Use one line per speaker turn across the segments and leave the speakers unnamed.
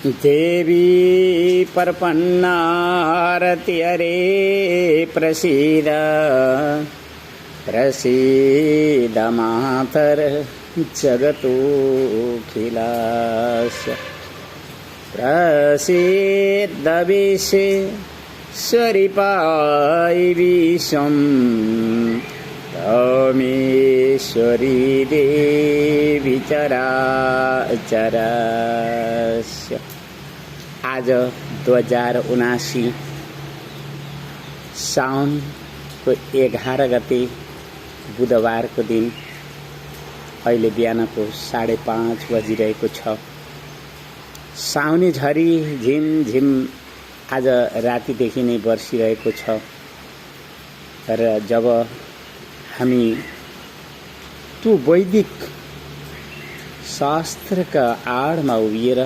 देवी प्रपन्नारति हरे प्रसीद प्रसीद मातर जगतोऽखिलस्य प्रसीद विश्वेश्वरी विश्वं तमेश्वरी देवी चराचरस्य। आज 2079 साउनको 11 गते बुधबारको दिन अहिले बिहानको 5:30 बजिरहेको छ। साउने झरी झिमझिम आज रातिदेखि नै बर्सिरहेको छ र जब हामी त्यो वैदिक शास्त्रका आडमा उभिएर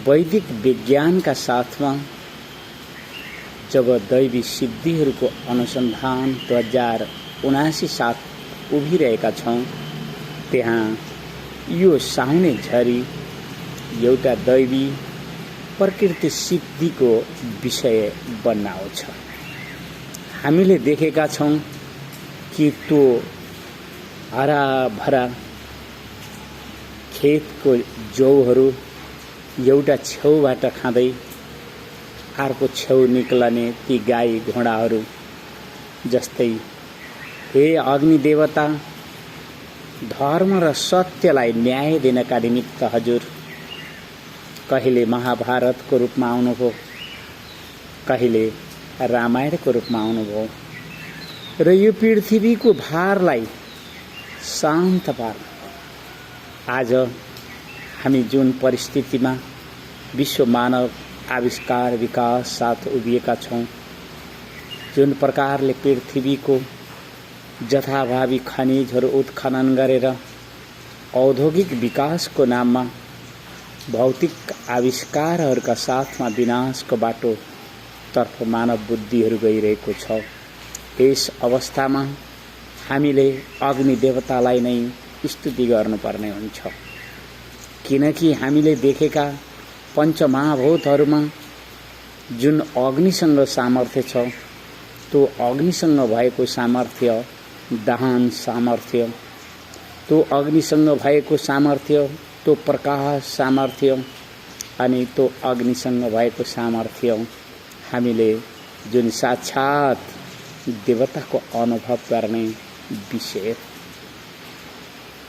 वैदिक विज्ञानका साथमा जब दैवी सिद्धिहरूको अनुसन्धान 2079 साथ उभिरहेका छौँ, त्यहाँ यो साउने झरी एउटा दैवी प्रकृति सिद्धिको विषय बन्न आउँछ। हामीले देखेका छौँ कि त्यो हराभरा खेतको जौहरू एउटा छेउबाट खाँदै अर्को छेउ निक्लने ती गाई घोडाहरू जस्तै, हे अग्नि देवता, धर्म र सत्यलाई न्याय दिनका निमित्त हजुर कहिले महाभारतको रूपमा आउनुभयो, कहिले रामायणको रूपमा आउनुभयो र यो पृथ्वीको भारलाई शान्त पार्नु। आज हामी जुन परिस्थितिमा विश्व मानव आविष्कार विकास साथ उभिएका छौँ, जुन प्रकारले पृथ्वीको जथाभावी खनिजहरू उत्खनन गरेर औद्योगिक विकासको नाममा भौतिक आविष्कारहरूका साथमा विनाशको बाटोतर्फ मानव बुद्धिहरू गइरहेको छ। यस अवस्थामा हामीले अग्नि देवतालाई नै स्तुति गर्नुपर्ने हुन्छ, किनकि हामीले देखेका पञ्चमहाभूतहरूमा जुन अग्निसँग सामर्थ्य छ, त्यो अग्निसँग भएको सामर्थ्य दहन सामर्थ्य, त्यो अग्निसँग भएको सामर्थ्य, त्यो प्रकाश सामर्थ्य अनि त्यो अग्निसँग भएको सामर्थ्य हामीले जुन साक्षात देवताको अनुभव गर्ने विषय।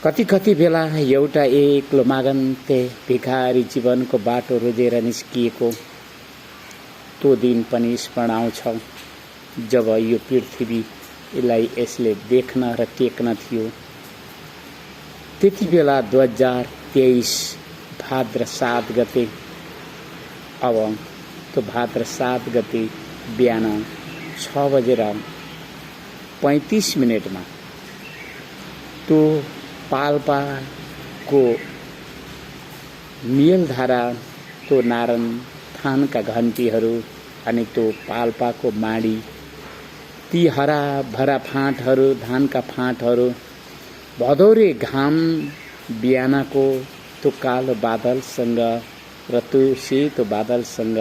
कति बेला एउटा एक्लो मागन्ते भिखारी जीवनको बाटो रोजेर निस्किएको त्यो दिन पनि स्मरण आउँछ, जब यो पृथ्वीलाई यसले देख्न र टेक्न थियो। त्यति बेला 2023 भाद्र 7 गते, अब त्यो भाद्र 7 गते बिहान 6:35 त्यो पाल्पाको मियलधारा, त्यो नारायण थानका घन्टीहरू अनि त्यो पाल्पाको माडी, ती हरा भरा फाँटहरू, धानका फाँटहरू, भदौरे घाम बिहानको त्यो कालो बादलसँग र त्यो सेतो बादलसँग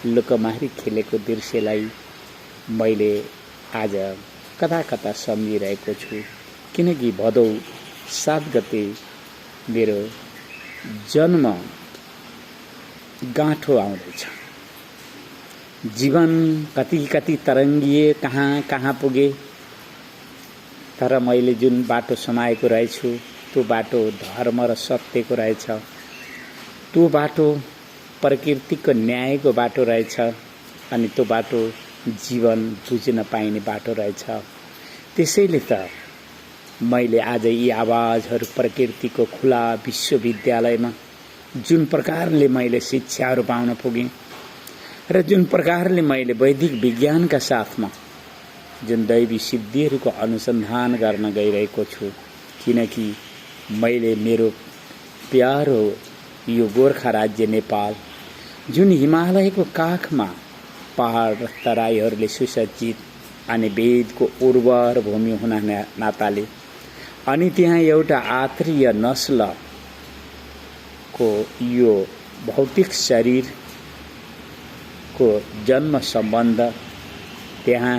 लुकमारी खेलेको दृश्यलाई मैले आज कता कता सम्झिरहेको छु, किनकि भदौ 7 गते मेरो जन्म गाँठो आउँदैछ। जीवन कति तरङ्गिए, कहाँ पुगे, तर मैले जुन बाटो समाएको रहेछु त्यो बाटो धर्म र सत्यको रहेछ, त्यो बाटो प्रकृतिको न्यायको बाटो रहेछ अनि त्यो बाटो जीवन बुझ्न पाइने बाटो रहेछ। त्यसैले त मैले आज यी आवाजहरू प्रकृतिको खुला विश्वविद्यालयमा जुन प्रकारले मैले शिक्षाहरू पाउन पुगेँ र जुन प्रकारले मैले वैदिक विज्ञानका साथमा जुन दैवी सिद्धिहरूको अनुसन्धान गर्न गइरहेको छु, किनकि मैले मेरो प्यारो यो गोर्खा राज्य नेपाल जुन हिमालयको काखमा पहाड र तराईहरूले सुसज्जित अनि वेदको उर्वर भूमि हुन नाताले अनि त्यहाँ एउटा आत्रीय नस्लको यो भौतिक शरीरको जन्म सम्बन्ध, त्यहाँ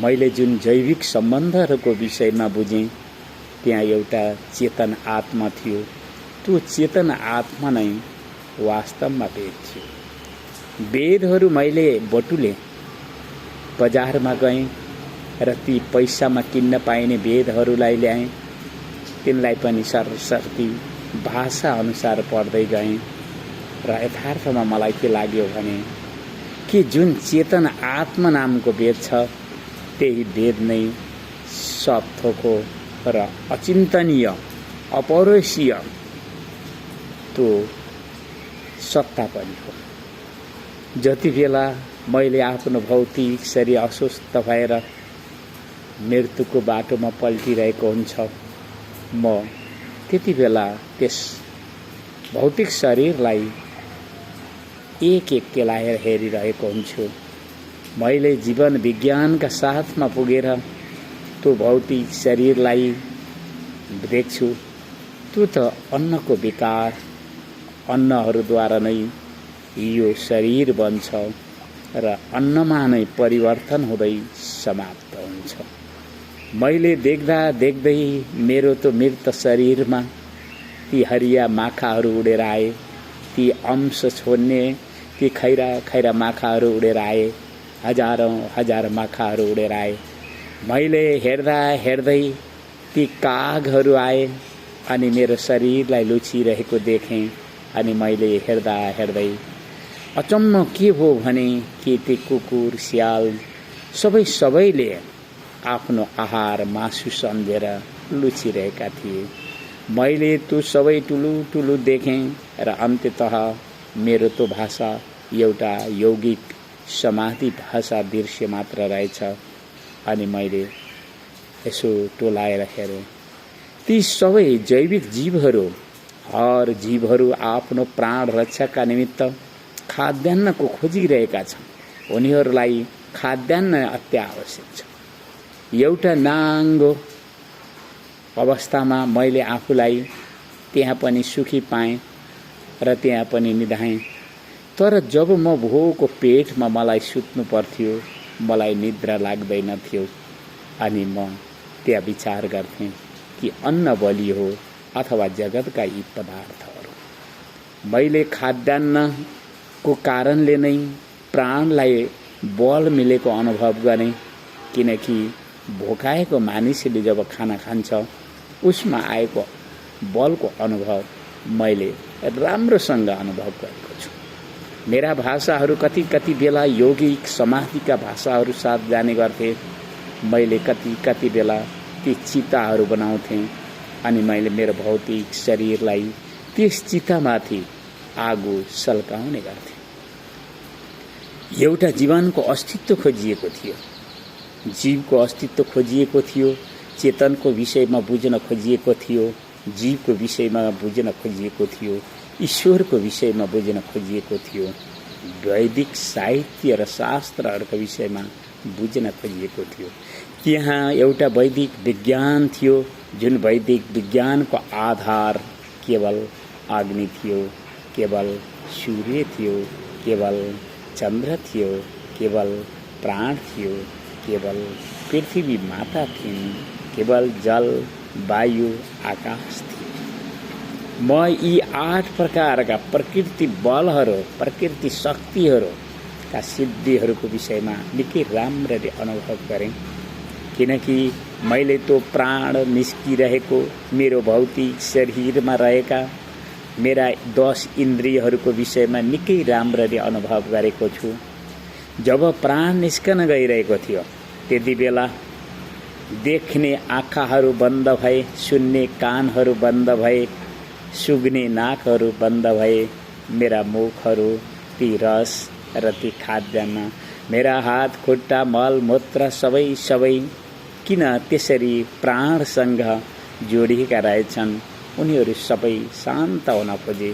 मैले जुन जैविक सम्बन्धहरूको विषयमा बुझेँ, त्यहाँ एउटा चेतन आत्मा थियो। त्यो चेतन आत्मा नै वास्तवमा वेद थियो। वेदहरू मैले बटुले, बजारमा गएँ र ती पैसामा किन्न पाइने वेदहरूलाई ल्याएँ। तिनलाई पनि सरसर्ती भाषा अनुसार पढ्दै गएँ र यथार्थमा मलाई के लाग्यो भने कि जुन चेतन आत्मा नामको वेद छ, त्यही वेद नै सब थोको र अचिन्तनीय, अपरोशीय त्यो सत्ता पनि हो। जति बेला मैले आफ्नो भौतिक शरीर अस्वस्थ भएर मृत्युको बाटोमा पल्टिरहेको हुन्छ, म त्यति बेला त्यस भौतिक शरीरलाई एक एक केलाएर हेरिरहेको हुन्छु। मैले जीवन विज्ञानका साथमा पुगेर त्यो भौतिक शरीरलाई देख्छु। त्यो त अन्नको विकार, अन्नहरूद्वारा नै यो शरीर बन्छ र अन्नमा नै परिवर्तन हुँदै समाप्त हुन्छ। मैले देख्दा देख्दै मेरो त मृत शरीरमा ती हरिया माखाहरू उडेर आए, ती अंश छोड्ने ती खैरा खैरा माखाहरू उडेर आए, हजारौं हजार माखाहरू उडेर आए। मैले हेर्दा हेर्दै ती कागहरू आए अनि मेरो शरीरलाई लुचिरहेको देखेँ। अनि मैले हेर्दा हेर्दै अचम्म के हो भने कि ती कुकुर स्याल सबैले आफ्नो आहार मासु सम्झेर लुचिरहेका थिए। मैले त्यो सबै ठुलो देखेँ र अन्ततः मेरो त्यो भाषा एउटा यौगिक समाधि भाषा दृश्य मात्र रहेछ। अनि मैले यसो टोलाएर हेरेँ, ती सबै जैविक जीवहरू, हर जीवहरू आफ्नो प्राण रक्षाका निमित्त खाद्यान्नको खोजिरहेका छन्। उनीहरूलाई खाद्यान्न अति आवश्यक छ। एउटा नाङ्गो अवस्थामा मैले आफूलाई त्यहाँ पनि सुखी पाएँ र त्यहाँ पनि निधाएँ। तर जब म भोको पेटमा मलाई सुत्नु पर्थ्यो, मलाई निद्रा लाग्दैन थियो। अनि म त्यहाँ विचार गर्थेँ कि अन्न बलि हो अथवा जगतका यी पदार्थहरू। मैले खाद्यान्नको कारणले नै प्राणलाई बल मिलेको अनुभव गरेँ, किनकि भोकाएको मानिसले जब खाना खान्छ उसमा आएको बलको अनुभव मैले राम्रोसँग अनुभव गरेको छु। मेरा भाषाहरू कति बेला यौगिक समाधिका भाषाहरू साथ जाने गर्थे। मैले कति बेला ती चिताहरू बनाउँथेँ अनि मैले मेरो भौतिक शरीरलाई त्यस चितामाथि आगो सल्काउने गर्थेँ। एउटा जीवनको अस्तित्व खोजिएको थियो, जीवको अस्तित्व खोजिएको थियो, चेतनको विषयमा बुझ्न खोजिएको थियो, जीवको विषयमा बुझ्न खोजिएको थियो, ईश्वरको विषयमा बुझ्न खोजिएको थियो, वैदिक साहित्य र शास्त्रहरूको विषयमा बुझ्न खोजिएको थियो। त्यहाँ एउटा वैदिक विज्ञान थियो, जुन वैदिक विज्ञानको आधार केवल अग्नि थियो, केवल सूर्य थियो, केवल चन्द्र थियो, केवल प्राण थियो, केवल पृथ्वी माता थिइन्, केवल जल वायु आकाश थियो। म यी 8 प्रकारका प्रकृति बलहरू, प्रकृति शक्तिहरूका सिद्धिहरूको विषयमा निकै राम्ररी अनुभव गरेँ, किनकि मैले त्यो प्राण निस्किरहेको मेरो भौतिक शरीरमा रहेका मेरा 10 इन्द्रियहरूको विषयमा निकै राम्ररी अनुभव गरेको छु। जब प्राण निस्कन गइरहेको थियो त्यति बेला देख्ने आँखाहरू बन्द भए, सुन्ने कानहरू बन्द भए, सुग्ने नाकहरू बन्द भए। मेरा मुखहरू ती रस र ती खाद्यान्न, मेरा हात खुट्टा मल मूत्र सबै किन त्यसरी प्राणसँग जोडिएका रहेछन्, उनीहरू सबै शान्त हुन खोजे।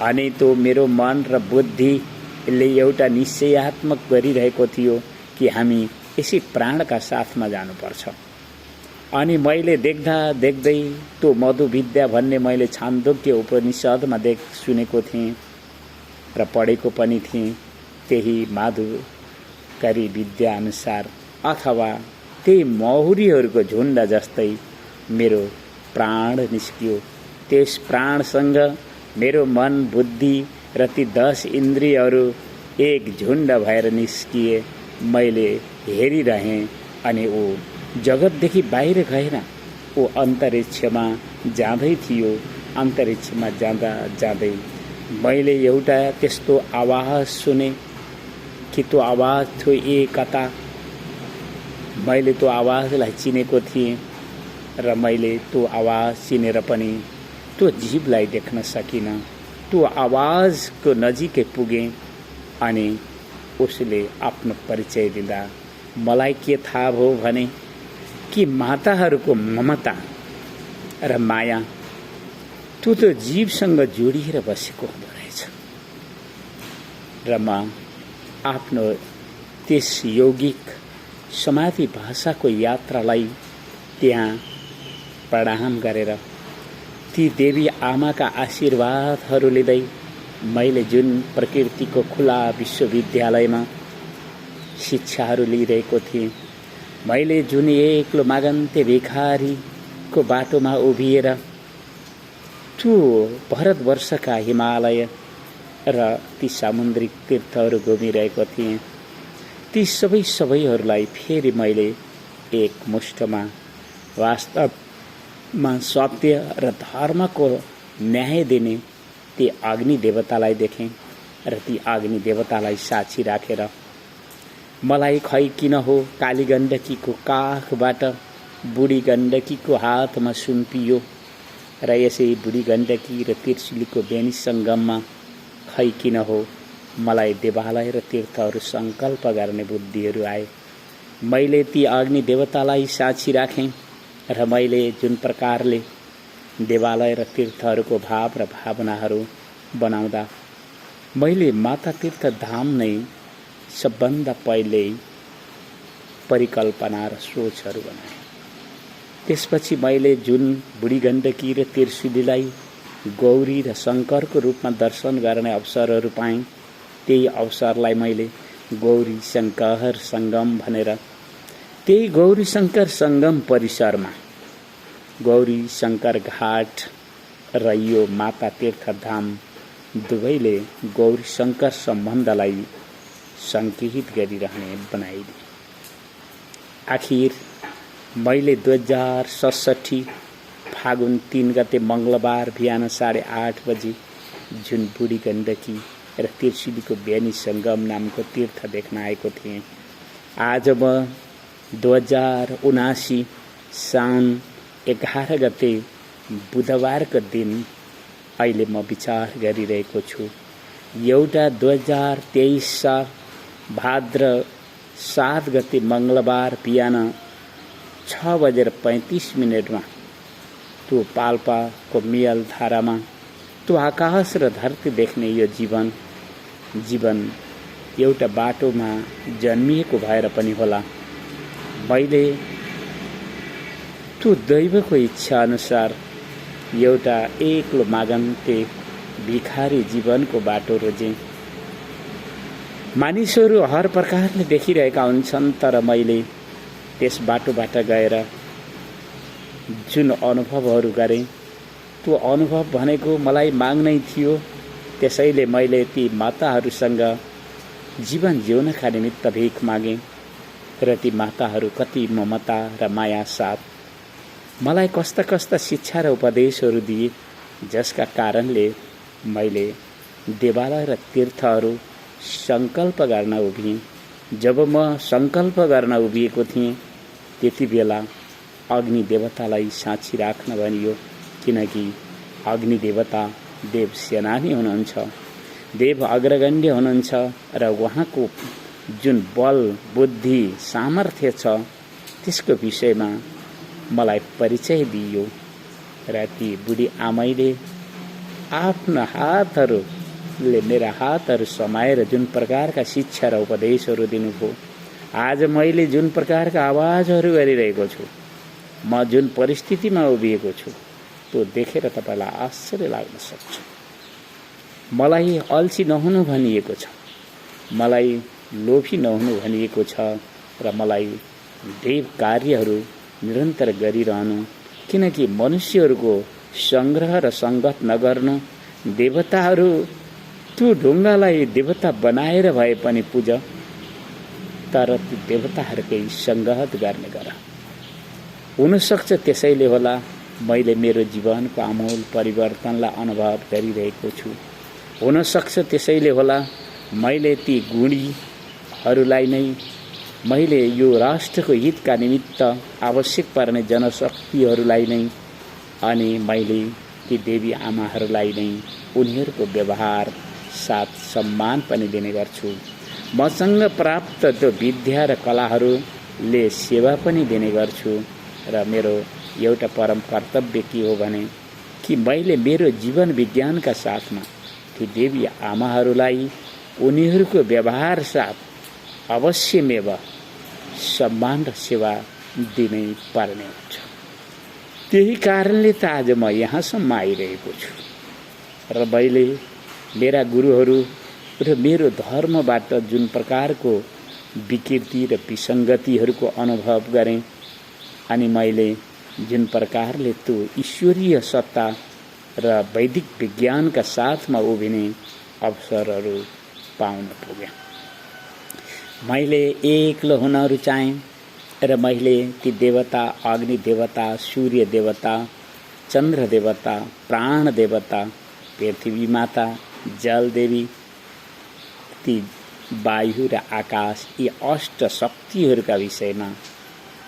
अनि त्यो मेरो मन र बुद्धिले एउटा निश्चयात्मक गरिरहेको थियो कि हामी यसै प्राणका साथमा जानुपर्छ। अनि मैले देख्दा देख्दै त्यो मधुविद्या भन्ने मैले छान्दोग्य उपनिषदमा सुनेको थिएँ, र पढेको पनि थिएँ त्यही माधुकरी विद्या अनुसार अथवा त्यही मौरीहरूको झुण्ड जस्तै मेरो प्राण निस्कियो। त्यस प्राणसँग मेरो मन बुद्धि र ती 10 इन्द्रियहरू एक झुण्ड भएर निस्किए। मैले हेरिरहेँ अनि ऊ जगतदेखि बाहिर गएन, ऊ अन्तरिक्षमा जाँदै थियो। अन्तरिक्षमा जाँदा जाँदै मैले एउटा त्यस्तो आवाज सुने कि त्यो आवाज थियो एकता। मैले त्यो आवाजलाई चिनेको थिएँ र मैले त्यो आवाज चिनेर पनि त्यो जीवलाई देख्न सकिनँ। त्यो आवाजको नजिकै पुगेँ अनि उसले आफ्नो परिचय दिँदा मलाई के थाहा भयो भने कि माताहरूको ममता र माया त्यो जीवसँग जोडिएर बसेको हुँदो रहेछ। र म आफ्नो त्यस यौगिक समाधि भाषाको यात्रालाई त्यहाँ प्रणाम गरेर ती देवी आमाका आशीर्वादहरू लिँदै मैले जुन प्रकृतिको खुला विश्वविद्यालयमा शिक्षाहरू लिइरहेको थिएँ, मैले जुन एक्लो मागन्ते भिखारीको बाटोमा उभिएर त्यो भारतवर्षका हिमालय र ती सामुद्रिक तीर्थहरू घुमिरहेको थिएँ, ती सबैहरूलाई फेरि मैले एक मुष्टमा वास्तवमा सत्य र धर्मको न्याय दिने ती अग्नि देवतालाई देखेँ र ती अग्नि देवतालाई साक्षी राखेर मलाई खै किन हो काली गण्डकीको काखबाट बुढी गण्डकीको हातमा सुम्पियो र यसै बुढी गण्डकी र त्रिशुलीको बेनी सङ्गममा खै किन हो मलाई देवालय र तीर्थहरू सङ्कल्प गर्ने बुद्धिहरू आए। मैले ती अग्नि देवतालाई साक्षी राखेँ र मैले जुन प्रकारले देवालय र तीर्थहरूको भाव र भावनाहरू बनाउँदा मैले माता तीर्थ धाम नै सबभन्दा पहिले परिकल्पना र सोचहरू बनाएँ। त्यसपछि मैले जुन बुढी गण्डकी र त्रिशुलीलाई गौरी र शङ्करको रूपमा दर्शन गर्ने अवसरहरू पाएँ, त्यही अवसरलाई मैले गौरी शङ्कर सङ्गम भनेर त्यही गौरी शङ्कर सङ्गम परिसरमा गौरी शङ्कर घाट र यो माता तीर्थधाम दुवैले गौरी शङ्कर सम्बन्धलाई सङ्केत गरिरहने बनाइदिए। आखिर मैले 2067 फागुन 3 गते मङ्गलबार बिहान 8:30 बजी जुन बुढी गण्डकी र त्रिशुलीको बेनी सङ्गम नामको तीर्थ देख्न आएको थिएँ, आज म 2079 साउन 11 गते बुधबारको दिन अहिले म विचार गरिरहेको छु। एउटा 2023 साल भाद्र 7 गते मङ्गलबार बिहान 6:35 त्यो पाल्पाको मियल धारामा त्यो आकाश र धरती देख्ने यो जीवन एउटा बाटोमा जन्मिएको भएर पनि होला मैले त्यो दैवको इच्छा अनुसार एउटा एक्लो मागन्ते भिखारी जीवनको बाटो रोजेँ। मानिसहरू हर प्रकारले देखिरहेका हुन्छन्, तर मैले त्यस बाटोबाट गएर जुन अनुभवहरू गरेँ त्यो अनुभव भनेको मलाई माग्नै थियो। त्यसैले मैले ती माताहरूसँग जीवन जिउनका निमित्त भिख मागेँ र ती माताहरू कति ममता र माया साथ मलाई कस्ता कस्ता शिक्षा र उपदेशहरू दिए, जसका कारणले मैले देवालय र तीर्थहरू सङ्कल्प गर्न उभिएँ। जब म सङ्कल्प गर्न उभिएको थिएँ त्यति बेला अग्नि देवतालाई साक्षी राख्न भनियो, किनकि अग्नि देवता देव सेनानी हुनुहुन्छ, देव अग्रगण्य हुनुहुन्छ र उहाँको जुन बल बुद्धि सामर्थ्य छ त्यसको विषयमा मलाई परिचय दियो। र ती बुढी आमैले आफ्ना हातहरूले मेरा हातहरू समाएर जुन प्रकारका शिक्षा र उपदेशहरू दिनुभयो, आज मैले जुन प्रकारका आवाजहरू गरिरहेको छु, म जुन परिस्थितिमा उभिएको छु, त्यो देखेर तपाईँलाई आश्चर्य लाग्न सक्छ। मलाई अल्छी नहुनु भनिएको छ, मलाई लोभी नहुनु भनिएको छ र मलाई देव कार्यहरू निरन्तर गरिरहनु, किनकि मनुष्यहरूको संग्रह र सङ्गत नगर्नु। देवताहरू त्यो ढुङ्गालाई देवता बनाएर भए पनि पूज, तर ती देवताहरूकै सङ्गत गर्ने गर। हुनसक्छ त्यसैले होला मैले मेरो जीवनको आमूल परिवर्तनलाई अनुभव गरिरहेको छु। हुनसक्छ त्यसैले होला मैले ती गुणीहरूलाई नै मैले यो राष्ट्रको हितका निमित्त आवश्यक पर्ने जनशक्तिहरूलाई नै अनि मैले ती देवी आमाहरूलाई नै उनीहरूको व्यवहार साथ सम्मान पनि दिने गर्छु। मसँग प्राप्त त्यो विद्या र कलाहरूले सेवा पनि दिने गर्छु र मेरो एउटा परम कर्तव्य के हो भने कि मैले मेरो जीवन विज्ञानका साथमा ती देवी आमाहरूलाई उनीहरूको व्यवहार साथ अवश्यमेव सम्मान र सेवा दिनै पर्ने हुन्छ। त्यही कारणले त आज म यहाँसम्म आइरहेको छु र मैले मेरा गुरुहरू र मेरो धर्मबाट जुन प्रकारको विकृति र विसङ्गतिहरूको अनुभव गरेँ अनि मैले जुन प्रकारले त्यो ईश्वरीय सत्ता र वैदिक विज्ञानका साथमा उभिने अवसरहरू पाउन पुगेँ। मैले एक्लो हुन रुचाएँ र मैले ती देवता, अग्नि देवता, सूर्य देवता, चन्द्र देवता, प्राण देवता, पृथ्वी माता, जल देवी, ती वायु र आकाश यी अष्ट शक्तिहरूका विषयमा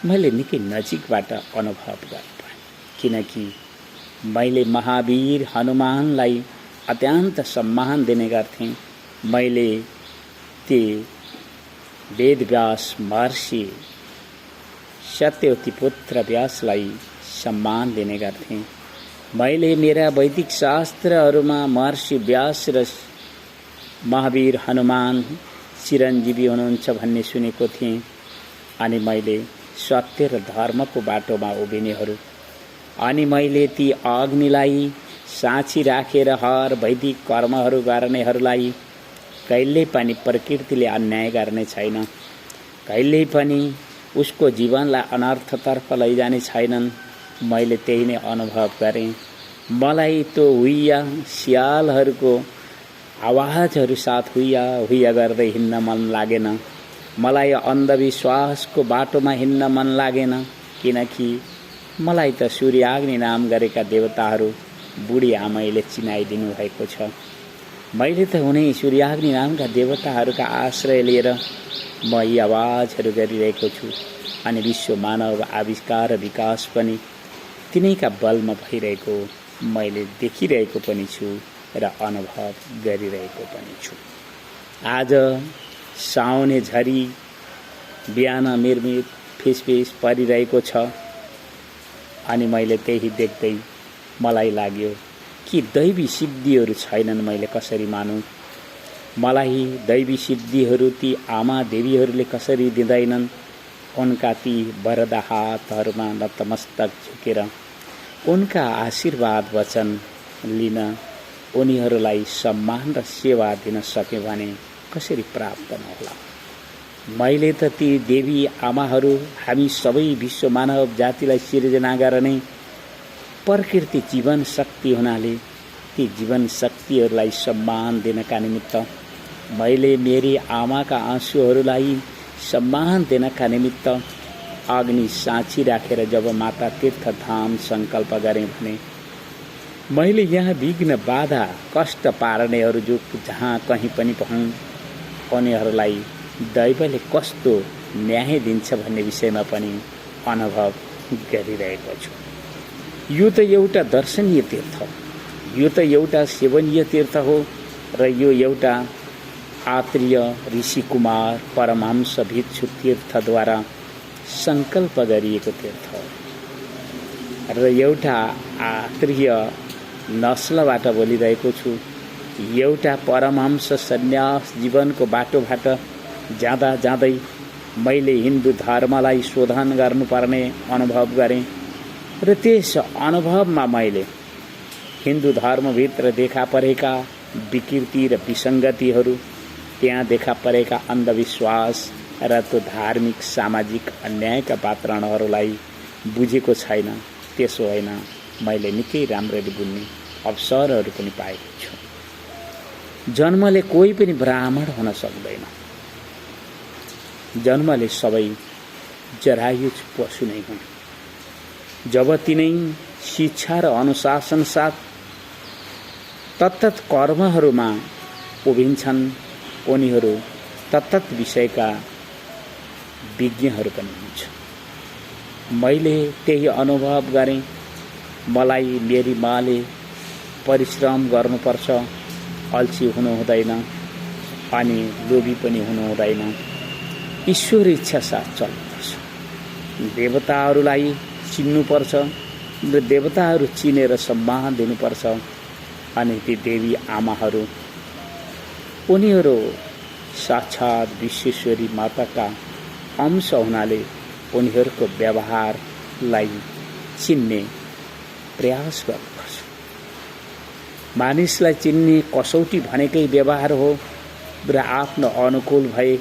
मैले निकै नजिकबाट अनुभव गर्न पाएँ, किनकि मैले महावीर हनुमानलाई अत्यन्त सम्मान दिने गर्थेँ। मैले ती वेदव्यास महर्षि सत्यवती पुत्र व्यासलाई सम्मान दिने गर्थेँ। मैले मेरा वैदिक शास्त्रहरूमा महर्षि व्यास र महावीर हनुमान चिरञ्जीवी हुनुहुन्छ भन्ने सुनेको थिएँ अनि मैले सत्य र धर्मको बाटोमा उभिनेहरू अनि मैले ती अग्निलाई साँची राखेर हर वैदिक कर्महरू गर्नेहरूलाई कहिल्यै पनि प्रकृतिले अन्याय गर्ने छैन, कहिल्यै पनि उसको जीवनलाई अनर्थतर्फ लैजाने छैनन्। मैले त्यही नै अनुभव गरेँ। मलाई त्यो हुइया सियालहरूको आवाजहरू साथ हुइया हुइया गर्दै हिँड्न मन लागेन। मलाई अन्धविश्वासको बाटोमा हिँड्न मन लागेन, किनकि मलाई त सूर्याग्नि नाम गरेका देवताहरू बुढी आमैले चिनाइदिनु भएको छ। मैले त उनै सूर्याग्नि नामका देवताहरूका आश्रय लिएर म यी आवाजहरू गरिरहेको छु अनि विश्व मानव आविष्कार र विकास पनि तिनैका बलमा भइरहेको मैले देखिरहेको पनि छु र अनुभव गरिरहेको पनि छु। आज साउने झरी बिहान मिरमिर फिसफिस परिरहेको छ अनि मैले त्यही देख्दै मलाई लाग्यो कि दैवी सिद्धिहरू छैनन्, मैले कसरी मानौँ? मलाई दैवी सिद्धिहरू ती आमा देवीहरूले कसरी दिँदैनन्? उनका ती वरदा हातहरूमा नतमस्तक झुकेर उनका आशीर्वाद वचन लिन उनीहरूलाई सम्मान र सेवा दिन सके भने कसरी प्राप्त नहोला? मैले त ती देवी आमाहरू हामी सबै विश्व मानव जातिलाई सिर्जना गर्ने प्रकृति जीवन शक्ति हुनाले ती जीवन शक्तिहरूलाई सम्मान दिनका निमित्त मैले मेरी आमाका आँसुहरूलाई सम्मान दिनका निमित्त अग्नि साँची राखेर जब माता तीर्थधाम सङ्कल्प गरेँ भने मैले यहाँ विघ्न बाधा कष्ट पार्नेहरू जो जहाँ कहीँ पनि पाउँ उनीहरूलाई दैवले कस्तो न्याय दिन्छ भन्ने विषयमा पनि अनुभव गरिरहेको छु। यो त एउटा दर्शनीय तीर्थ हो, यो त एउटा सेवनीय तीर्थ हो र यो एउटा आत्रेय ऋषि कुमार परमहंस भिक्षु तीर्थद्वारा सङ्कल्प गरिएको तीर्थ हो र एउटा आत्रेय नस्लबाट बोलिरहेको छु। एउटा परमहंस सन्यास जीवनको बाटोबाट जाँदा जाँदै मैले हिन्दू धर्मलाई शोधन गर्नुपर्ने अनुभव गरेँ र त्यस अनुभवमा मैले हिन्दू धर्मभित्र देखा परेका विकृति र विसङ्गतिहरू, त्यहाँ देखा परेका अन्धविश्वास र त्यो धार्मिक सामाजिक अन्यायका वातावरणहरूलाई बुझेको छैन। त्यसो होइन, मैले निकै राम्ररी बुझ्ने अवसरहरू पनि पाएको छु। जन्मले कोही पनि ब्राह्मण हुन सक्दैन। जन्मले सबै जरायु पशु नै हुन्। जब तिनै शिक्षा र अनुशासन साथ तत्तत कर्महरूमा उभिन्छन्, उनीहरू तत्तत विषयका विज्ञहरू पनि हुन्छ। मैले त्यही अनुभव गरेँ। मलाई मेरी माले परिश्रम गर्नुपर्छ, अल्छी हुनु हुँदैन अनि लोभी पनि हुनु हुँदैन। ईश्वर इच्छा साथ चल्नुपर्छ। देवताहरूलाई चिन्नुपर्छ र देवताहरू चिनेर सम्मान दिनुपर्छ। अनि ती देवी आमाहरू, उनीहरू साक्षात विश्वेश्वरी माताका अंश हुनाले उनीहरूको व्यवहारलाई चिन्ने प्रयास गर्नुपर्छ। मानिसलाई चिन्ने कसौटी भनेकै व्यवहार हो र आफ्नो अनुकूल भए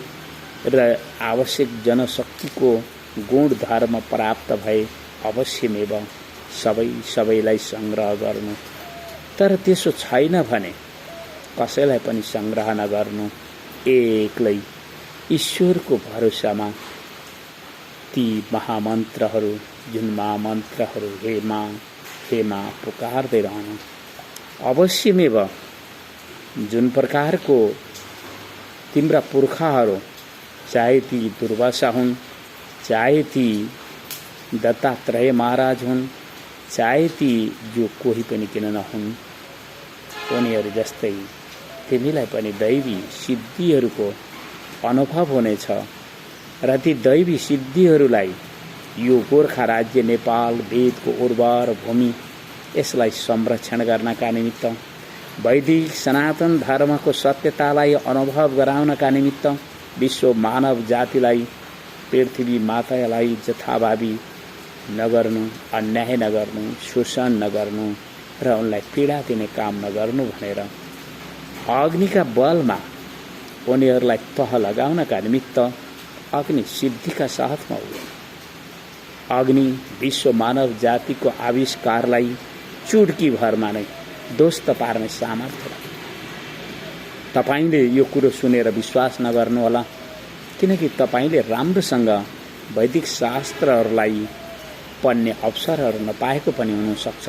र आवश्यक जनशक्तिको गुण धर्म प्राप्त भए अवश्यमेव सबैलाई संग्रह गर्नु। तर त्यसो छैन भने कसैलाई पनि संग्रह नगर्नु। एक्लै ईश्वरको भरोसामा ती महामन्त्रहरू, जुन महामन्त्रहरू हे माँ पुकार्दै रहनु। अवश्यमेव जुन प्रकारको तिम्रा पुर्खाहरू, चाहे ती दुर्वासा हुन्, चाहे ती दत्तात्रेय महाराज हुन्, चाहे ती जो कोही पनि किन नहुन्, उनीहरू जस्तै तिमीलाई पनि दैवी सिद्धिहरूको अनुभव हुनेछ र ती दैवी सिद्धिहरूलाई यो गोर्खा राज्य नेपाल वेदको उर्वर भूमि, यसलाई संरक्षण गर्नका निमित्त, वैदिक सनातन धर्मको सत्यतालाई अनुभव गराउनका निमित्त, विश्व मानव जातिलाई, पृथ्वी मातालाई जथाभावी नगर्नु, अन्याय नगर्नु, शोषण नगर्नु र उनलाई पीडा दिने काम नगर्नु भनेर अग्निका बलमा उनीहरूलाई तह लगाउनका निमित्त अग्नि सिद्धिका साथमा उयो अग्नि विश्व मानव जातिको आविष्कारलाई चुड्की भरमा नै ध्वस्त पार्ने सामर्थ्य राख्छ। तपाईले यो कुरो सुनेर विश्वास नगर्नु होला, किनकि तपाईले राम्रोसँग वैदिक शास्त्रहरूलाई पढ्ने अवसरहरू नपाएको पनि हुन सक्छ।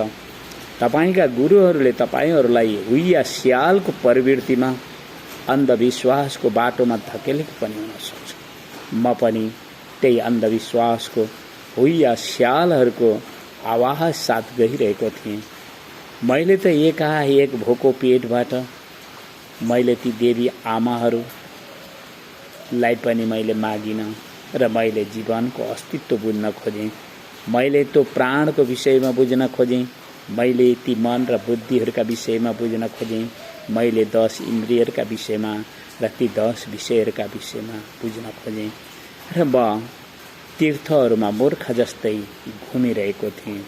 तपाईका गुरुहरूले तपाईहरूलाई हुइया स्यालको प्रवृत्तिमा, अन्धविश्वासको बाटोमा धकेलेको पनि हुन सक्छ। म पनि त्यही अन्धविश्वासको हुइया स्यालहरूको आवाज साथ गइरहेको थिएँ। मैले त एकाएक भोको पेटबाट मैले ती देवी आमाहरूलाई पनि मैले मागिन र मैले जीवनको अस्तित्व बुझ्न खोजेँ। मैले त्यो प्राणको विषयमा बुझ्न खोजेँ। मैले ती मन र बुद्धिहरूका विषयमा बुझ्न खोजेँ। मैले 10 इन्द्रियहरूका विषयमा र ती 10 विषयहरूका विषयमा बुझ्न खोजेँ र म तीर्थहरूमा मूर्ख जस्तै घुमिरहेको थिएँ।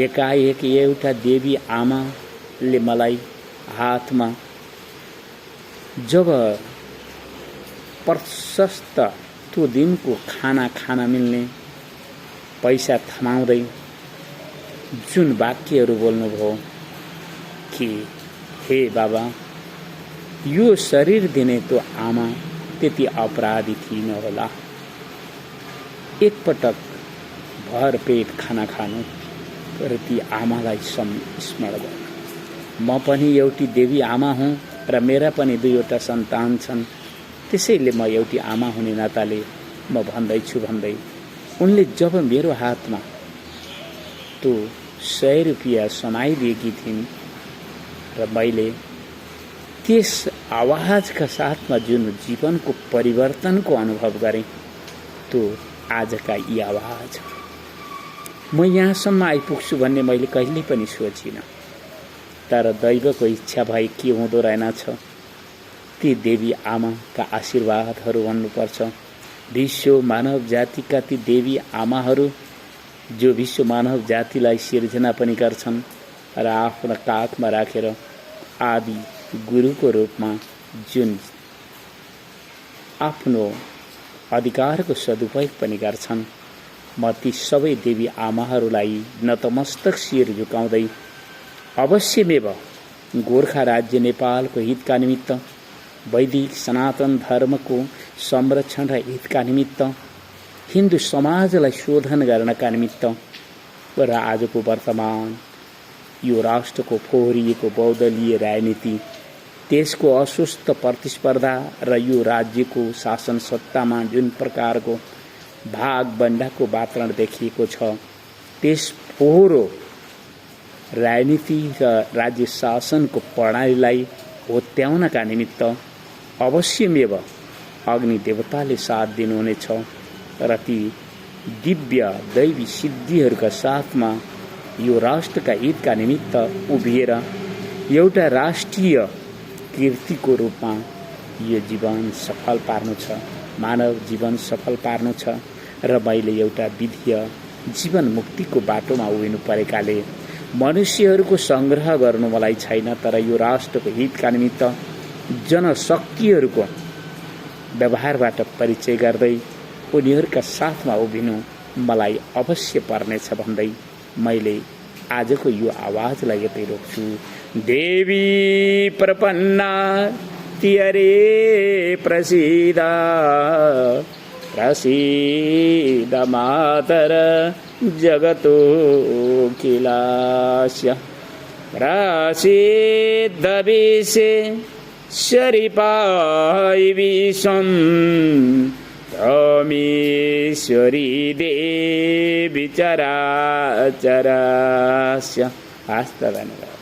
एकाएक एउटा देवी आमाले मलाई हातमा जब प्रशस्त त्यो दिनको खाना खान मिल्ने पैसा थमाउँदै जुन वाक्यहरू बोल्नुभयो कि हे बाबा, यो शरीर दिने त्यो आमा त्यति अपराधी थिइन होला। एकपटक भर पेट खाना खानु र ती आमालाई स्मरण गर्नु। म पनि एउटी देवी आमा हुँ र मेरा पनि 2वटा सन्तान छन्। त्यसैले म एउटी आमा हुने नाताले म भन्दैछु भन्दै उनले जब मेरो हातमा त्यो 100 रुपियाँ समाइदिएकी थिइन् र मैले त्यस आवाजका साथमा जुन जीवनको परिवर्तनको अनुभव गरेँ, त्यो आजका यी आवाज। म यहाँसम्म आइपुग्छु भन्ने मैले कहिल्यै पनि सोचिनँ, तर दैवको इच्छा भए के हुँदो रहेनछ। ती देवी आमाका आशीर्वादहरू भन्नुपर्छ। विश्व मानव जातिका ती देवी आमाहरू जो विश्व मानव जातिलाई सिर्जना पनि गर्छन् र आफ्ना काखमा राखेर आदि गुरुको रूपमा जुन आफ्नो अधिकारको सदुपयोग पनि गर्छन्, म ती सबै देवी आमाहरूलाई नतमस्तक शिर झुकाउँदै अवश्यमेव गोर्खा राज्य नेपालको हितका निमित्त, वैदिक सनातन धर्मको संरक्षण र हितका निमित्त, हिन्दू समाजलाई शोधन गर्नका निमित्त र आजको वर्तमान यो राष्ट्रको फोहोरिएको बहुदलीय राजनीति, त्यसको अस्वस्थ प्रतिस्पर्धा र यो राज्यको शासन सत्तामा जुन प्रकारको भागबण्डाको वातावरण देखिएको छ, त्यस फोहोरो राजनीति र राज्य शासनको प्रणालीलाई होत्याउनका निमित्त अवश्यमेव अग्नि देवताले साथ दिनुहुनेछ र ती दिव्य दैवी सिद्धिहरूका साथमा यो राष्ट्रका हितका निमित्त उभिएर एउटा राष्ट्रिय कीर्तिको रूपमा यो जीवन सफल पार्नु छ, मानव जीवन सफल पार्नु छ। र मैले एउटा विधिय जीवन मुक्तिको बाटोमा उभिनु परेकाले मनुष्यहरूको संग्रह गर्नु मलाई छैन, तर यो राष्ट्रको हितका निमित्त जनशक्तिहरूको व्यवहारबाट परिचय गर्दै उनीहरूका साथमा उभिनु मलाई अवश्य पर्नेछ भन्दै मैले आजको यो आवाजलाई यतै रोक्छु। देवी प्रपन्ना तियरे प्रसीद प्रसीद मातर जगतो किलास्य प्रसीद विषे शरीपाय विश्वं त्वमीश्वरी देवी चराचरस्य। हस्त धन्यवाद।